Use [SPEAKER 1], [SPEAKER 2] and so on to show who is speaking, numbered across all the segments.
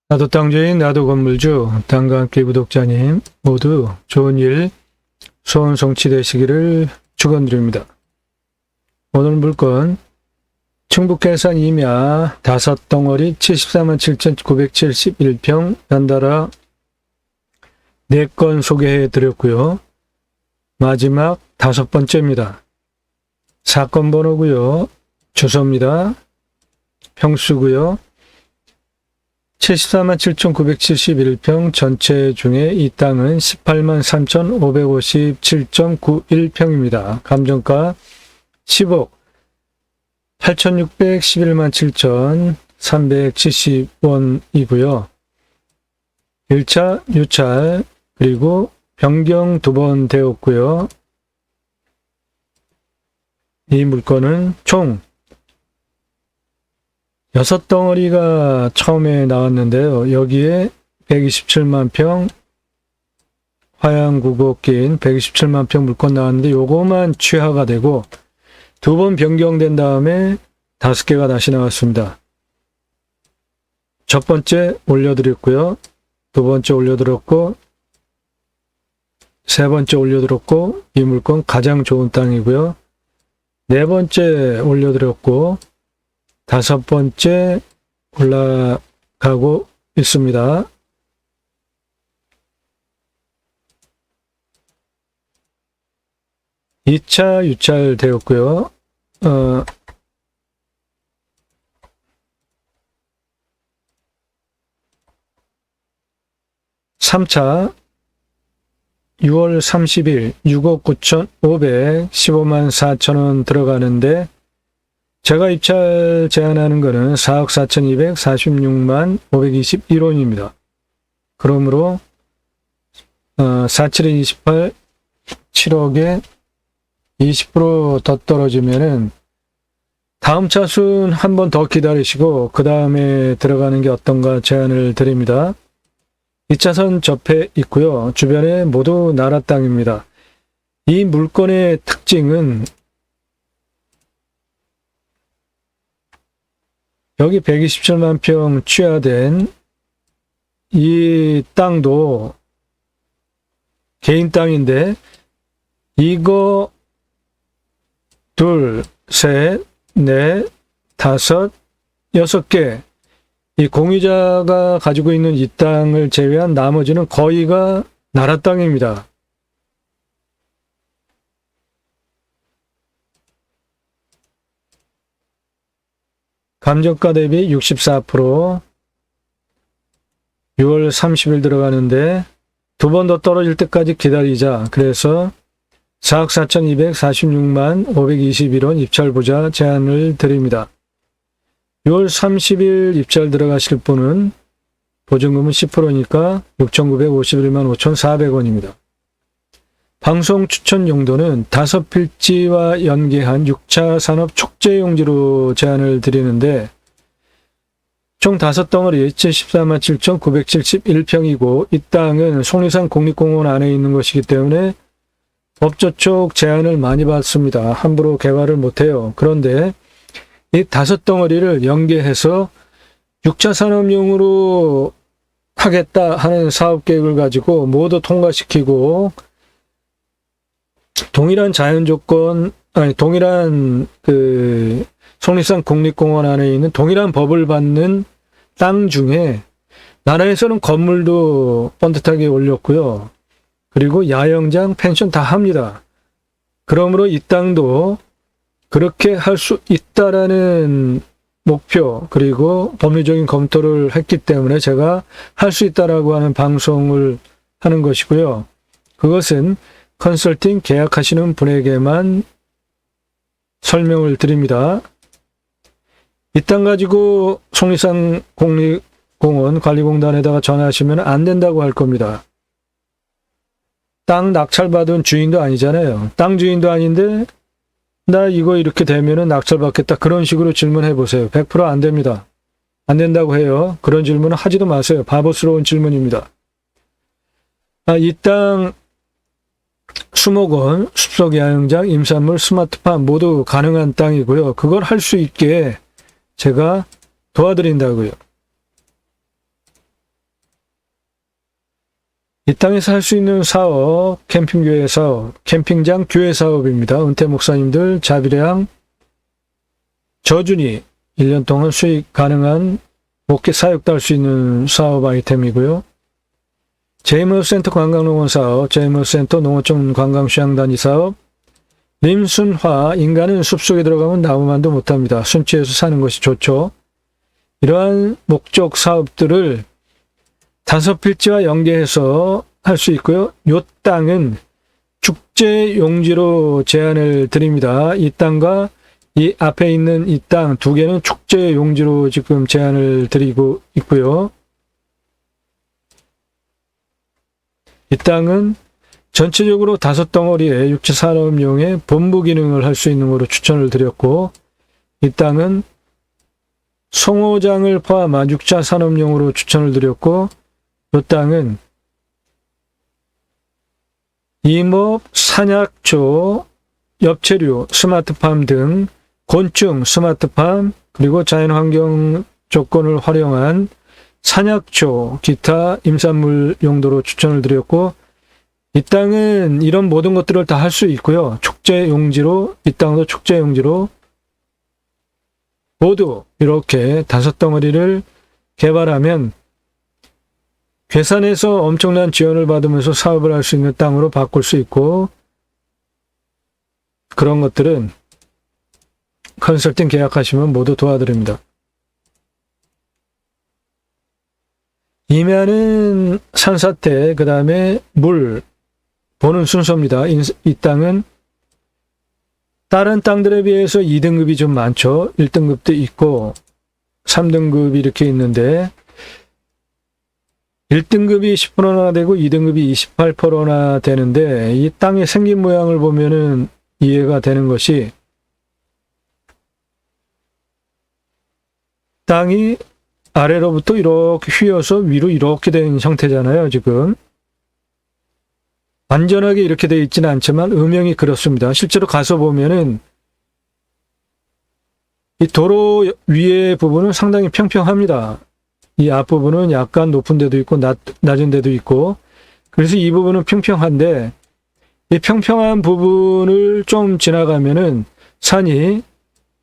[SPEAKER 1] 나도 땅주인, 나도 건물주, 땅과 함께 구독자님 모두 좋은 일, 소원 성취되시기를 축원드립니다. 오늘 물건 충북해산 임야 5덩어리 74만 7,971평 연달아 4건 소개해 드렸고요. 마지막 5번째입니다. 사건 번호고요. 주소입니다. 평수고요. 74만 7,971평 전체 중에 이 땅은 18만 3,557.91평입니다. 감정가 10억 8,611만 7,370원이고요. 1차 유찰 그리고 변경 2번 되었고요. 이 물건은 총 6덩어리가 처음에 나왔는데요. 여기에 127만 평 화양구고 낀 127만 평 물건 나왔는데 요거만 취하가 되고 2번 변경된 다음에 5개가 다시 나왔습니다. 첫 번째 올려드렸고요. 2번째 올려드렸고 3번째 올려드렸고 이 물건 가장 좋은 땅이고요. 4번째 올려드렸고 5번째 올라가고 있습니다. 이 차 유찰 되었고요. 3차 6월 30일 6억 9,500 15만 4천원 들어가는데 제가 입찰 제안하는 거는 4억 4,246만 521원입니다. 그러므로 47에 28 7억에 20% 더 떨어지면은 다음 차순 한 번 더 기다리시고 그 다음에 들어가는 게 어떤가 제안을 드립니다. 2차선 접해 있고요. 주변에 모두 나라 땅입니다. 이 물건의 특징은 여기 127만 평 취하된 이 땅도 개인 땅인데 이거 둘, 셋, 넷, 다섯, 6개 이 공유자가 가지고 있는 이 땅을 제외한 나머지는 거의가 나라 땅입니다. 감정가 대비 64% 6월 30일 들어가는데 2번 더 떨어질 때까지 기다리자. 그래서 4억 4,246만 521원 입찰보자 제안을 드립니다. 6월 30일 입찰 들어가실 분은 보증금은 10%니까 6,951만 5,400원입니다. 방송 추천 용도는 5필지와 연계한 6차 산업 촉재 용지로 제안을 드리는데 총 5덩어리 74만 7,971평이고 이 땅은 속리산 국립공원 안에 있는 것이기 때문에 법조촉 제안을 많이 받습니다. 함부로 개발을 못해요. 그런데 이 5덩어리를 연계해서 6차 산업용으로 하겠다 하는 사업계획을 가지고 모두 통과시키고 동일한 자연조건, 동일한 속리산 국립공원 안에 있는 동일한 법을 받는 땅 중에 나라에서는 건물도 번듯하게 올렸고요. 그리고 야영장, 펜션 다 합니다. 그러므로 이 땅도 그렇게 할 수 있다라는 목표 그리고 법률적인 검토를 했기 때문에 제가 할 수 있다라고 하는 방송을 하는 것이고요. 그것은 컨설팅 계약하시는 분에게만 설명을 드립니다. 이 땅 가지고 속리산 국립공원 관리공단에다가 전화하시면 안 된다고 할 겁니다. 땅 낙찰받은 주인도 아니잖아요. 땅 주인도 아닌데 나 이거 이렇게 되면은 낙찰받겠다. 그런 식으로 질문해 보세요. 100% 안 됩니다. 안 된다고 해요. 그런 질문은 하지도 마세요. 바보스러운 질문입니다. 이 땅 수목원, 숲속야영장, 임산물, 스마트팜 모두 가능한 땅이고요. 그걸 할 수 있게 제가 도와드린다고요. 이 땅에서 할 수 있는 사업, 캠핑교회 사업, 캠핑장 교회 사업입니다. 은퇴 목사님들 자비량 저준이 1년 동안 수익 가능한 목회 사역도 할 수 있는 사업 아이템이고요. 제이머센터 관광농원 사업, 제이머센터 농어촌 관광수양단지 사업, 림순화, 인간은 숲속에 들어가면 나무만도 못합니다. 순치에서 사는 것이 좋죠. 이러한 목적 사업들을 5필지와 연계해서 할 수 있고요. 이 땅은 축제 용지로 제안을 드립니다. 이 땅과 이 앞에 있는 이 땅 2개는 축제 용지로 지금 제안을 드리고 있고요. 이 땅은 전체적으로 5덩어리의 육체산업용의 본부 기능을 할 수 있는 것으로 추천을 드렸고, 이 땅은 송호장을 포함한 6차 산업용으로 추천을 드렸고, 이 땅은 임업, 산약초, 엽채류, 스마트팜 등 곤충, 스마트팜, 그리고 자연환경 조건을 활용한 산약초, 기타 임산물 용도로 추천을 드렸고, 이 땅은 이런 모든 것들을 다 할 수 있고요. 축제 용지로, 이 땅도 축제 용지로 모두 이렇게 5덩어리를 개발하면 괴산에서 엄청난 지원을 받으면서 사업을 할 수 있는 땅으로 바꿀 수 있고, 그런 것들은 컨설팅 계약하시면 모두 도와드립니다. 임야는 산사태, 그 다음에 물 보는 순서입니다. 이 땅은 다른 땅들에 비해서 2등급이 좀 많죠. 1등급도 있고 3등급이 이렇게 있는데 1등급이 10%나 되고 2등급이 28%나 되는데, 이 땅의 생긴 모양을 보면은 이해가 되는 것이, 땅이 아래로부터 이렇게 휘어서 위로 이렇게 된 형태잖아요, 지금. 완전하게 이렇게 되어 있지는 않지만 음영이 그렇습니다. 실제로 가서 보면은 이 도로 위의 부분은 상당히 평평합니다. 이 앞부분은 약간 높은 데도 있고 낮은 데도 있고, 그래서 이 부분은 평평한데, 이 평평한 부분을 좀 지나가면은 산이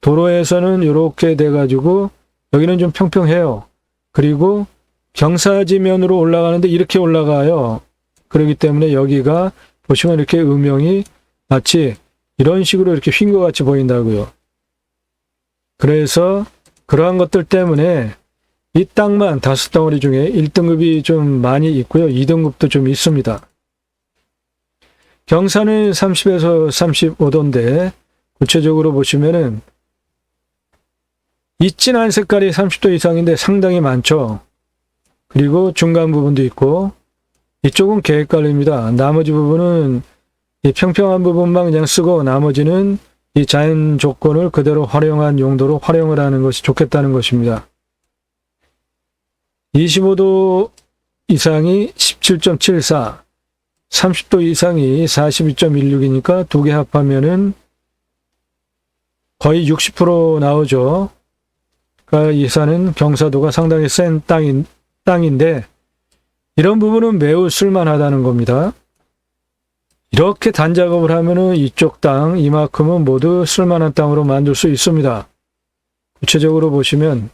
[SPEAKER 1] 도로에서는 이렇게 돼가지고 여기는 좀 평평해요. 그리고 경사지면으로 올라가는데 이렇게 올라가요. 그렇기 때문에 여기가 보시면 이렇게 음영이 마치 이런 식으로 이렇게 휜 것 같이 보인다고요. 그래서 그러한 것들 때문에 이 땅만 5덩어리 중에 1등급이 좀 많이 있고요. 2등급도 좀 있습니다. 경사는 30에서 35도인데 구체적으로 보시면은 이 진한 색깔이 30도 이상인데 상당히 많죠. 그리고 중간 부분도 있고, 이쪽은 계획관리입니다. 나머지 부분은 이 평평한 부분만 그냥 쓰고 나머지는 이 자연 조건을 그대로 활용한 용도로 활용을 하는 것이 좋겠다는 것입니다. 25도 이상이 17.74, 30도 이상이 42.16이니까 2개 합하면은 거의 60% 나오죠. 그러니까 이 산은 경사도가 상당히 센 땅인데 이런 부분은 매우 쓸만하다는 겁니다. 이렇게 단작업을 하면은 이쪽 땅 이만큼은 모두 쓸만한 땅으로 만들 수 있습니다. 구체적으로 보시면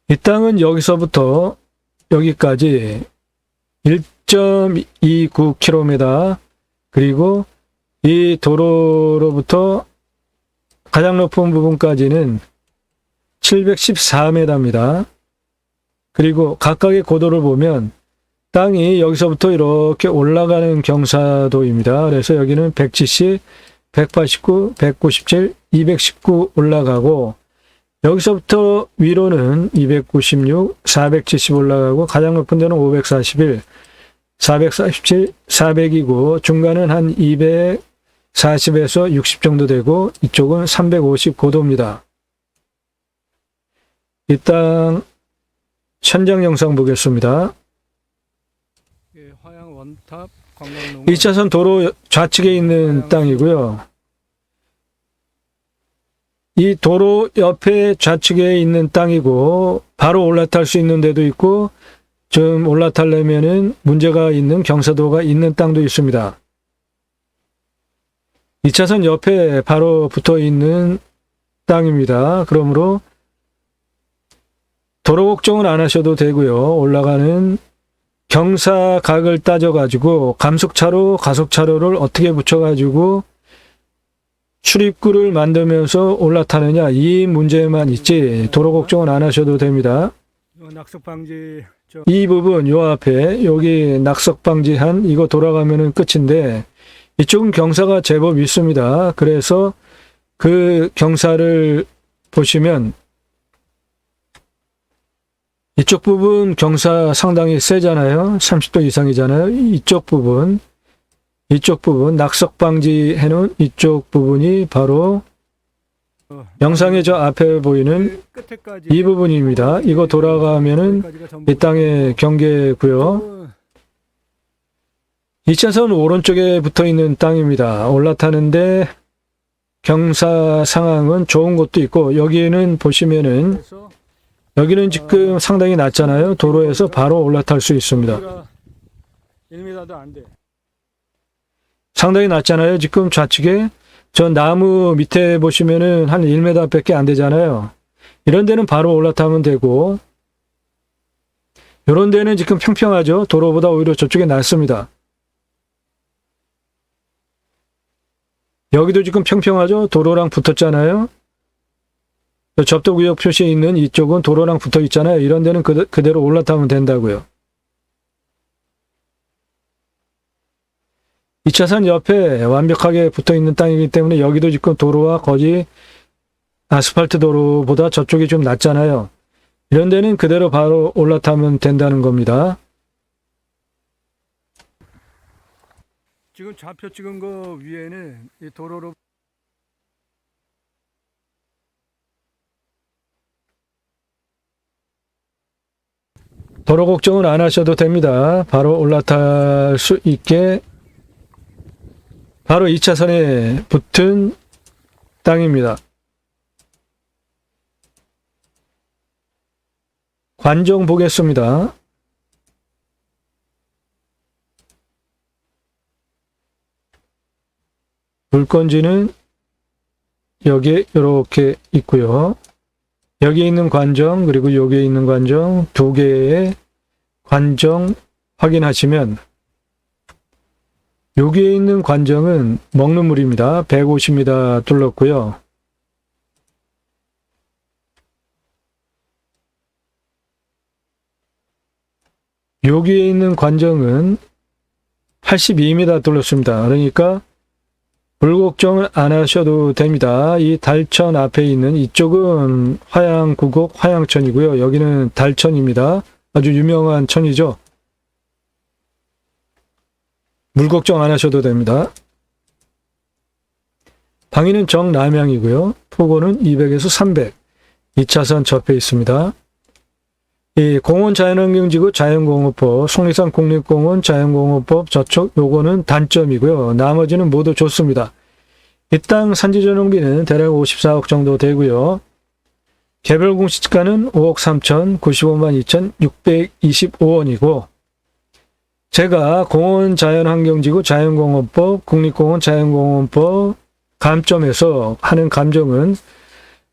[SPEAKER 1] 이 땅은 여기서부터 여기까지 1.29km, 그리고 이 도로로부터 가장 높은 부분까지는 714m입니다. 그리고 각각의 고도를 보면 땅이 여기서부터 이렇게 올라가는 경사도입니다. 그래서 여기는 170, 189, 197, 219 올라가고, 여기서부터 위로는 296, 470 올라가고, 가장 높은 데는 541, 447, 400이고, 중간은 한 240에서 60 정도 되고, 이쪽은 350고도입니다. 이 땅 현장 영상 보겠습니다. 화양 원탑 관광농원 2차선 도로 좌측에 있는 땅이고요. 이 도로 옆에 좌측에 있는 땅이고, 바로 올라탈 수 있는 데도 있고, 좀 올라타려면은 문제가 있는 경사도가 있는 땅도 있습니다. 2차선 옆에 바로 붙어 있는 땅입니다. 그러므로 도로 걱정은 안 하셔도 되고요. 올라가는 경사각을 따져가지고 감속차로 가속차로를 어떻게 붙여가지고 출입구를 만들면서 올라타느냐, 이 문제만 있지 도로 걱정은 안 하셔도 됩니다.
[SPEAKER 2] 낙석 방지
[SPEAKER 1] 이 부분 요 앞에 여기 낙석 방지한 이거 돌아가면은 끝인데 이쪽은 경사가 제법 있습니다. 그래서 그 경사를 보시면 이쪽 부분 경사 상당히 세잖아요. 30도 이상이잖아요. 이쪽 부분 낙석 방지해 놓은 이쪽 부분이 바로 영상에 저 앞에 보이는 이 부분입니다. 이거 돌아가면은 이 땅의 경계고요. 2차선 오른쪽에 붙어 있는 땅입니다. 올라타는데 경사 상황은 좋은 곳도 있고 여기는 보시면은 여기는 지금 상당히 낮잖아요. 도로에서 바로 올라탈 수 있습니다.
[SPEAKER 2] 1m도 안 돼.
[SPEAKER 1] 상당히 낮잖아요. 지금 좌측에 저 나무 밑에 보시면은 한 1m 밖에 안 되잖아요. 이런 데는 바로 올라타면 되고 이런 데는 지금 평평하죠. 도로보다 오히려 저쪽에 낮습니다. 여기도 지금 평평하죠. 도로랑 붙었잖아요. 접도구역 표시에 있는 이쪽은 도로랑 붙어 있잖아요. 이런 데는 그대로 올라타면 된다고요. 2차선 옆에 완벽하게 붙어 있는 땅이기 때문에 여기도 지금 도로와 거의 아스팔트 도로보다 저쪽이 좀 낮잖아요. 이런 데는 그대로 바로 올라타면 된다는 겁니다.
[SPEAKER 2] 지금 좌표 찍은 거 위에는 이 도로로
[SPEAKER 1] 도로 걱정은 안 하셔도 됩니다. 바로 올라탈 수 있게 바로 2차선에 붙은 땅입니다. 관정 보겠습니다. 물건지는 여기에 이렇게 있고요. 여기에 있는 관정 그리고 여기에 있는 관정 두 개의 관정 확인하시면 여기에 있는 관정은 먹는 물입니다. 150m 둘렀고요. 여기에 있는 관정은 82m 둘렀습니다. 그러니까 불걱정을 안 하셔도 됩니다. 이 달천 앞에 있는 이쪽은 화양구곡 화양천이고요. 여기는 달천입니다. 아주 유명한 천이죠. 물 걱정 안 하셔도 됩니다. 방위는 정남향이고요. 포고는 200에서 300. 2차선 접해 있습니다. 이 공원 자연환경지구 자연공원법, 속리산 국립공원 자연공원법 저쪽 요거는 단점이고요. 나머지는 모두 좋습니다. 이 땅 산지전용비는 대략 54억 정도 되고요. 개별 공시지가는 5억 3천 95만 2,625원이고 제가 공원 자연환경지구 자연공원법, 국립공원 자연공원법 감점에서 하는 감정은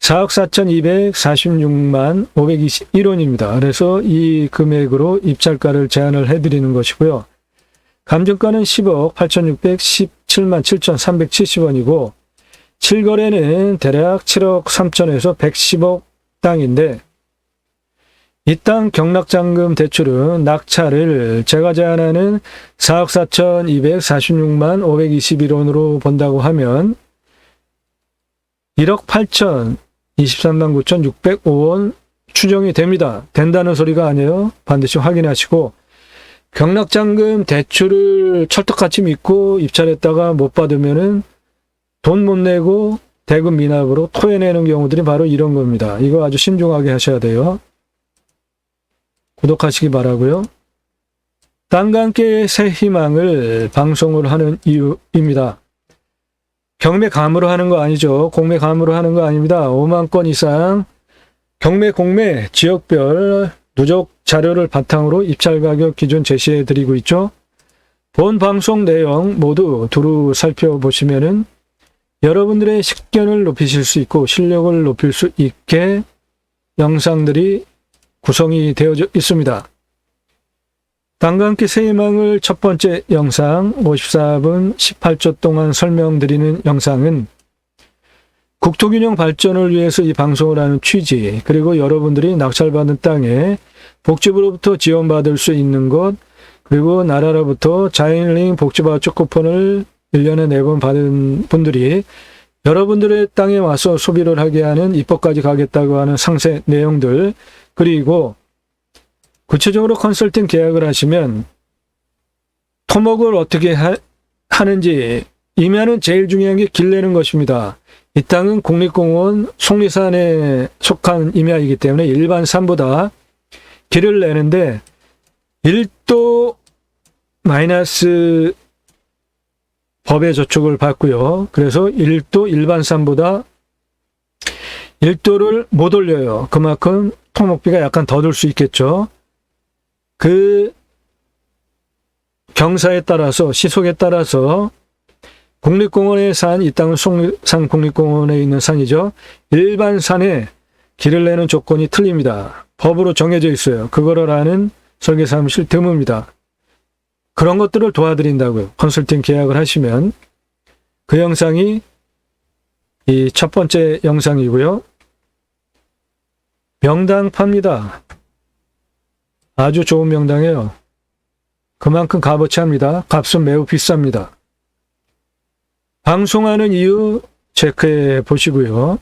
[SPEAKER 1] 4억 4,246만 521원입니다. 그래서 이 금액으로 입찰가를 제안을 해드리는 것이고요. 감정가는 10억 8,617만 7,370원이고 7거래는 대략 7억 3천에서 110억 땅인데 이 땅 경락잔금 대출은 낙찰을 제가 제안하는 4억 4,246만 521원으로 본다고 하면 1억 8천 23만 9,605원 추정이 됩니다. 된다는 소리가 아니에요. 반드시 확인하시고 경락잔금 대출을 철떡같이 믿고 입찰했다가 못 받으면은 돈 못 내고 대금 미납으로 토해내는 경우들이 바로 이런 겁니다. 이거 아주 신중하게 하셔야 돼요. 구독하시기 바라고요. 땅과 함께 새 희망을 방송을 하는 이유입니다. 경매 감으로 하는 거 아니죠. 공매 감으로 하는 거 아닙니다. 5만 건 이상 경매 공매 지역별 누적 자료를 바탕으로 입찰 가격 기준 제시해 드리고 있죠. 본 방송 내용 모두 두루 살펴보시면은 여러분들의 식견을 높이실 수 있고 실력을 높일 수 있게 영상들이 구성이 되어져 있습니다. 단간기 새희망을 첫 번째 영상 54분 18초 동안 설명드리는 영상은 국토균형 발전을 위해서 이 방송을 하는 취지, 그리고 여러분들이 낙찰받은 땅에 복지부로부터 지원받을 수 있는 것, 그리고 나라로부터 자연힐링 복지바우처 쿠폰을 1년에 4번 받은 분들이 여러분들의 땅에 와서 소비를 하게 하는 입법까지 가겠다고 하는 상세 내용들, 그리고 구체적으로 컨설팅 계약을 하시면 토목을 어떻게 하는지 이면은 제일 중요한 게 길 내는 것입니다. 이 땅은 국립공원 속리산에 속한 임야이기 때문에 일반 산보다 길을 내는데 1도 마이너스 법의 저촉을 받고요. 그래서 1도 일반 산보다 1도를 못 올려요. 그만큼 토목비가 약간 더 들 수 있겠죠. 그 경사에 따라서 시속에 따라서 국립공원에 산 이 땅은 속리산 국립공원에 있는 산이죠. 일반 산에 길을 내는 조건이 틀립니다. 법으로 정해져 있어요. 그거를 아는 설계사무실 드뭅니다. 그런 것들을 도와드린다고요. 컨설팅 계약을 하시면. 그 영상이 이 첫 번째 영상이고요. 명당 팝니다. 아주 좋은 명당이에요. 그만큼 값어치 합니다. 값은 매우 비쌉니다. 방송하는 이유 체크해 보시고요.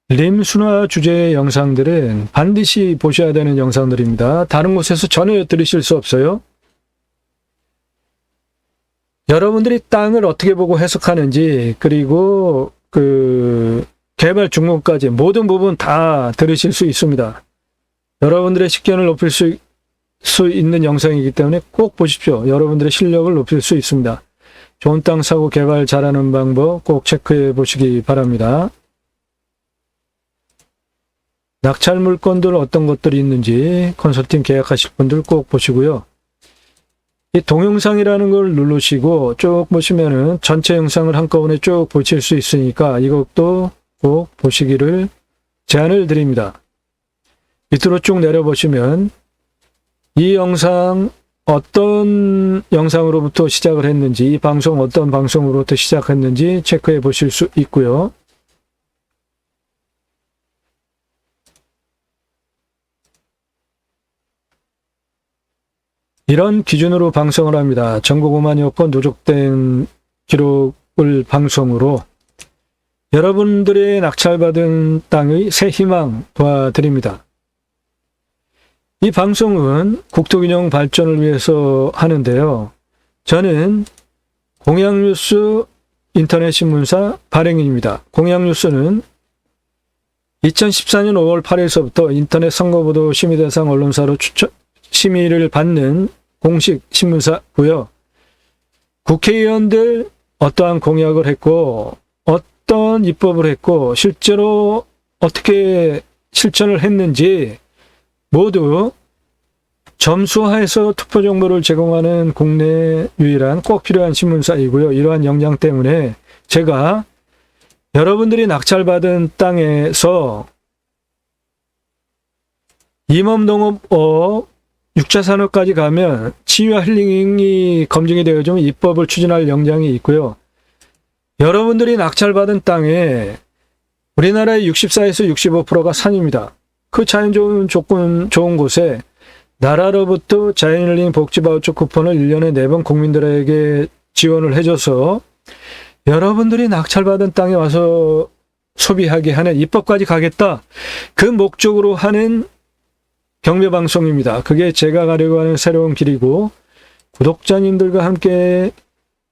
[SPEAKER 1] 림순화 주제의 영상들은 반드시 보셔야 되는 영상들입니다. 다른 곳에서 전혀 들으실 수 없어요. 여러분들이 땅을 어떻게 보고 해석하는지, 그리고 그 개발 중간까지 모든 부분 다 들으실 수 있습니다. 여러분들의 식견을 높일 수 있는 영상이기 때문에 꼭 보십시오. 여러분들의 실력을 높일 수 있습니다. 좋은 땅 사고 개발 잘하는 방법 꼭 체크해 보시기 바랍니다. 낙찰 물건들 어떤 것들이 있는지 컨설팅 계약하실 분들 꼭 보시고요. 이 동영상이라는 걸 누르시고 쭉 보시면은 전체 영상을 한꺼번에 쭉 보실 수 있으니까 이것도 꼭 보시기를 제안을 드립니다. 밑으로 쭉 내려보시면 이 영상 어떤 영상으로부터 시작을 했는지, 이 방송 어떤 방송으로부터 시작했는지 체크해 보실 수 있고요. 이런 기준으로 방송을 합니다. 전국 5만여 건 누적된 기록을 방송으로 여러분들의 낙찰받은 땅의 새 희망 도와드립니다. 이 방송은 국토균형 발전을 위해서 하는데요. 저는 공양뉴스 인터넷 신문사 발행인입니다. 공양뉴스는 2014년 5월 8일서부터 인터넷 선거보도 심의대상 언론사로 심의를 받는 공식 신문사고요. 국회의원들 어떠한 공약을 했고 어떤 입법을 했고 실제로 어떻게 실천을 했는지 모두 점수화해서 투표 정보를 제공하는 국내 유일한 꼭 필요한 신문사이고요. 이러한 역량 때문에 제가 여러분들이 낙찰받은 땅에서 임업농업업 6차 산업까지 가면 치유와 힐링이 검증이 되어지면 입법을 추진할 역량이 있고요. 여러분들이 낙찰받은 땅에 우리나라의 64에서 65%가 산입니다. 그 자연 좋은 조건 좋은 곳에 나라로부터 자연힐링 복지바우처 쿠폰을 1년에 4번 국민들에게 지원을 해줘서 여러분들이 낙찰받은 땅에 와서 소비하게 하는 입법까지 가겠다. 그 목적으로 하는 경매방송입니다. 그게 제가 가려고 하는 새로운 길이고 구독자님들과 함께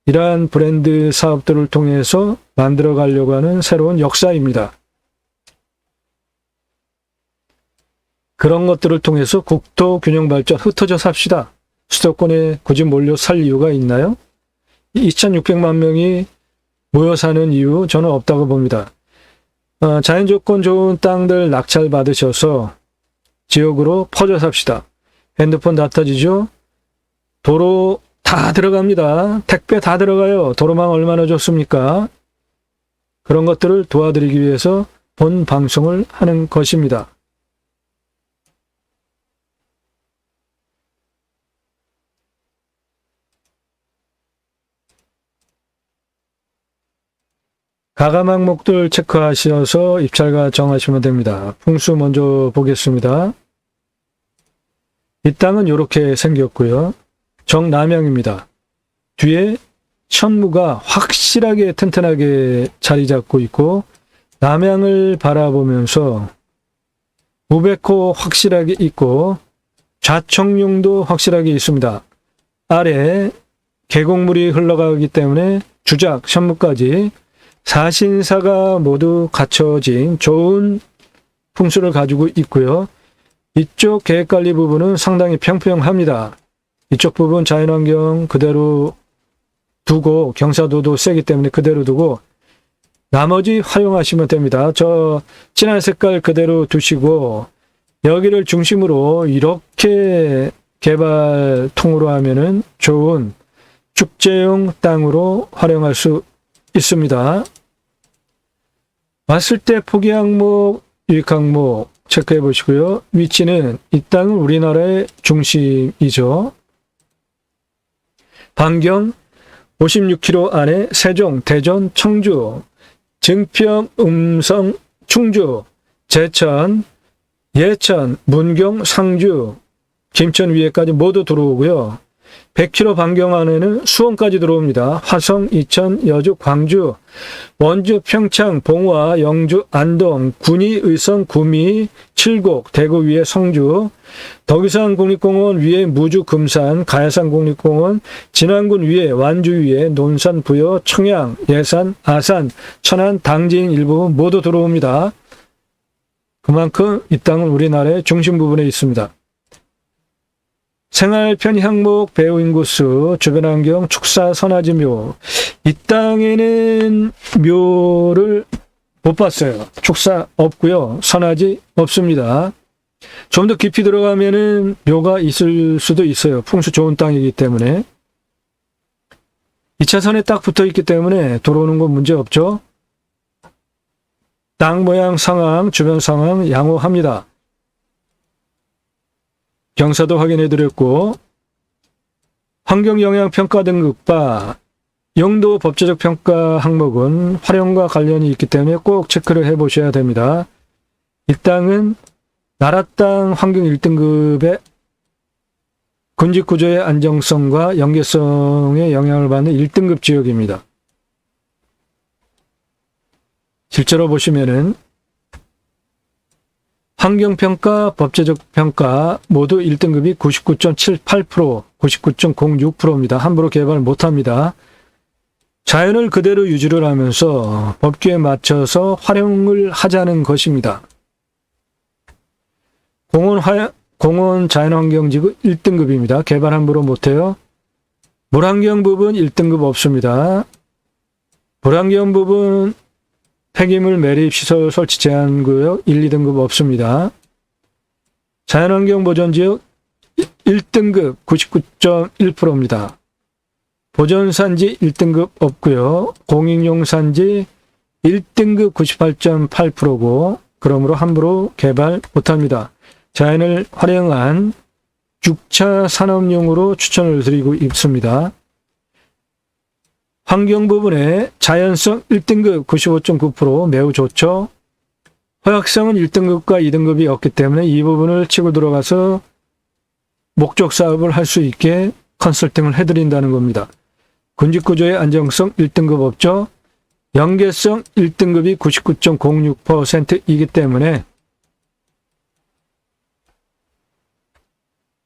[SPEAKER 1] 이러한 브랜드 사업들을 통해서 만들어 가려고 하는 새로운 역사입니다. 그런 것들을 통해서 국토 균형 발전 흩어져 삽시다. 수도권에 굳이 몰려 살 이유가 있나요? 2,600만 명이 모여 사는 이유 저는 없다고 봅니다. 자연 조건 좋은 땅들 낙찰 받으셔서 지역으로 퍼져 삽시다. 핸드폰 다 터지죠? 도로 다 들어갑니다. 택배 다 들어가요. 도로망 얼마나 좋습니까? 그런 것들을 도와드리기 위해서 본 방송을 하는 것입니다. 가감 항목들 체크하셔서 입찰가 정하시면 됩니다. 풍수 먼저 보겠습니다. 이 땅은 이렇게 생겼고요. 정남향입니다. 뒤에 천무가 확실하게 튼튼하게 자리 잡고 있고 남향을 바라보면서 우백호 확실하게 있고 좌청룡도 확실하게 있습니다. 아래 계곡물이 흘러가기 때문에 주작, 현무까지 사신사가 모두 갖춰진 좋은 풍수를 가지고 있고요. 이쪽 계획관리 부분은 상당히 평평합니다. 이쪽 부분 자연환경 그대로 두고 경사도도 세기 때문에 그대로 두고 나머지 활용하시면 됩니다. 저 진한 색깔 그대로 두시고 여기를 중심으로 이렇게 개발통으로 하면은 좋은 축제용 땅으로 활용할 수 있습니다. 왔을 때 포기 항목, 유익 항목 체크해 보시고요. 위치는 이 땅은 우리나라의 중심이죠. 반경 56km 안에 세종, 대전, 청주, 증평, 음성, 충주, 제천, 예천, 문경, 상주, 김천 위에까지 모두 들어오고요. 100km 반경 안에는 수원까지 들어옵니다. 화성, 이천, 여주, 광주, 원주, 평창, 봉화, 영주, 안동, 군위, 의성, 구미, 칠곡, 대구 위에 성주, 덕유산 국립공원 위에 무주, 금산, 가야산 국립공원, 진안군 위에 완주 위에 논산, 부여, 청양, 예산, 아산, 천안, 당진 일부 모두 들어옵니다. 그만큼 이 땅은 우리나라의 중심 부분에 있습니다. 생활 편의 항목, 배후 인구수, 주변 환경, 축사, 선화지 묘. 이 땅에는 묘를 못 봤어요. 축사 없고요. 선화지 없습니다. 좀 더 깊이 들어가면은 묘가 있을 수도 있어요. 풍수 좋은 땅이기 때문에. 2차선에 딱 붙어 있기 때문에 들어오는 건 문제 없죠. 땅 모양 상황, 주변 상황 양호합니다. 경사도 확인해 드렸고 환경영향평가 등급바 용도 법제적 평가 항목은 활용과 관련이 있기 때문에 꼭 체크를 해 보셔야 됩니다. 이 땅은 나라 땅 환경 1등급의 군집구조의 안정성과 연계성에 영향을 받는 1등급 지역입니다. 실제로 보시면은 환경평가, 법제적 평가 모두 1등급이 99.78%, 99.06%입니다. 함부로 개발 못합니다. 자연을 그대로 유지를 하면서 법규에 맞춰서 활용을 하자는 것입니다. 공원 자연환경지구 1등급입니다. 개발 함부로 못해요. 물환경 부분 1등급 없습니다. 물환경 부분 폐기물 매립시설 설치 제한구역 1, 2등급 없습니다. 자연환경 보전지역 1등급 99.1%입니다. 보전산지 1등급 없고요. 공익용산지 1등급 98.8%고 그러므로 함부로 개발 못합니다. 자연을 활용한 6차 산업용으로 추천을 드리고 있습니다. 환경 부분에 자연성 1등급 95.9% 매우 좋죠. 허약성은 1등급과 2등급이 없기 때문에 이 부분을 치고 들어가서 목적 사업을 할 수 있게 컨설팅을 해드린다는 겁니다. 군집구조의 안정성 1등급 없죠. 연계성 1등급이 99.06%이기 때문에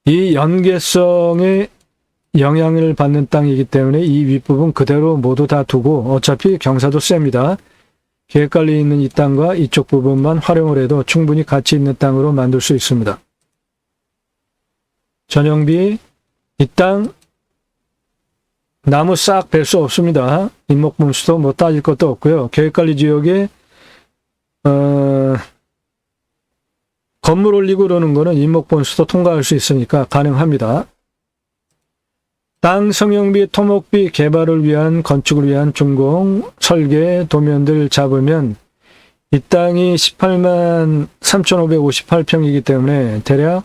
[SPEAKER 1] 이 연계성에 영향을 받는 땅이기 때문에 이 윗부분 그대로 모두 다 두고 어차피 경사도 셉니다. 계획관리 있는 이 땅과 이쪽 부분만 활용을 해도 충분히 가치 있는 땅으로 만들 수 있습니다. 전용비, 이 땅 나무 싹 벨 수 없습니다. 임목분수도 뭐 따질 것도 없고요. 계획관리지역에 건물 올리고 그러는 거는 임목분수도 통과할 수 있으니까 가능합니다. 땅 성형비, 토목비, 개발을 위한 건축을 위한 준공, 설계, 도면들 잡으면 이 땅이 18만 3,558평이기 때문에 대략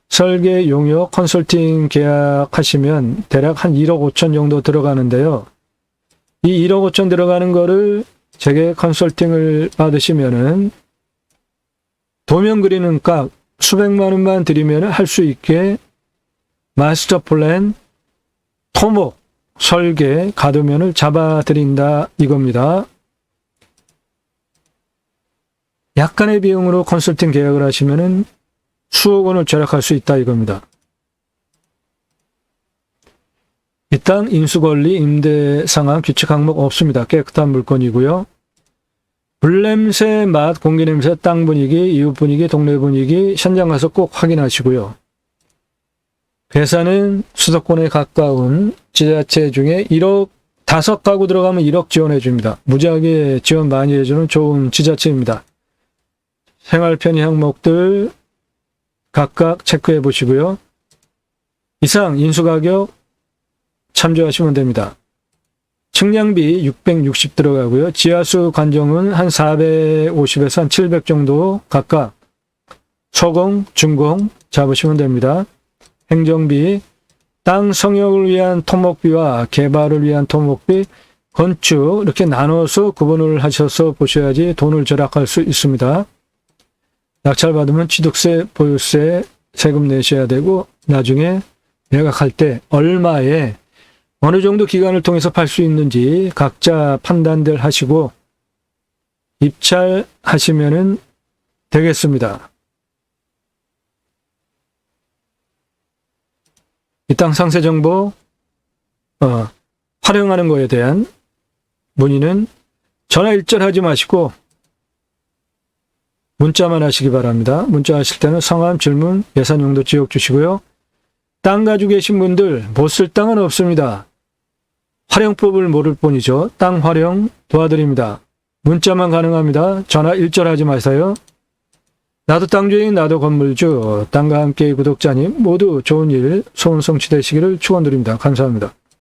[SPEAKER 1] 설계, 용역, 컨설팅 계약하시면 대략 한 1억 5천 정도 들어가는데요. 이 1억 5천 들어가는 거를 제게 컨설팅을 받으시면은 도면 그리는 값 수백만 원만 드리면 할 수 있게 마스터 플랜, 토목, 설계, 가도면을 잡아드린다 이겁니다. 약간의 비용으로 컨설팅 계약을 하시면은 수억 원을 절약할 수 있다 이겁니다. 이 땅 인수권리, 임대 상황, 규칙 항목 없습니다. 깨끗한 물건이고요. 불냄새, 맛, 공기 냄새, 땅 분위기, 이웃 분위기, 동네 분위기 현장 가서 꼭 확인하시고요. 배사는 수도권에 가까운 지자체 중에 1억 5가구 들어가면 1억 지원해 줍니다. 무지하게 지원 많이 해주는 좋은 지자체입니다. 생활 편의 항목들 각각 체크해 보시고요. 이상 인수가격 참조하시면 됩니다. 측량비 660 들어가고요. 지하수 관정은 한 450에서 한 700 정도 각각 소공, 준공 잡으시면 됩니다. 행정비, 땅 성역을 위한 토목비와 개발을 위한 토목비, 건축 이렇게 나눠서 구분을 하셔서 보셔야지 돈을 절약할 수 있습니다. 낙찰받으면 취득세, 보유세, 세금 내셔야 되고 나중에 매각할 때 얼마에 어느 정도 기간을 통해서 팔 수 있는지 각자 판단들 하시고 입찰하시면 되겠습니다. 이 땅 상세 정보 활용하는 거에 대한 문의는 전화 일절하지 마시고 문자만 하시기 바랍니다. 문자 하실 때는 성함, 질문, 예산 용도 지역 주시고요. 땅 가지고 계신 분들 못 쓸 땅은 없습니다. 활용법을 모를 뿐이죠. 땅 활용 도와드립니다. 문자만 가능합니다. 전화 일절하지 마세요. 나도 땅주인, 나도 건물주, 땅과 함께 구독자님 모두 좋은 일, 소원 성취되시기를 축원드립니다. 감사합니다.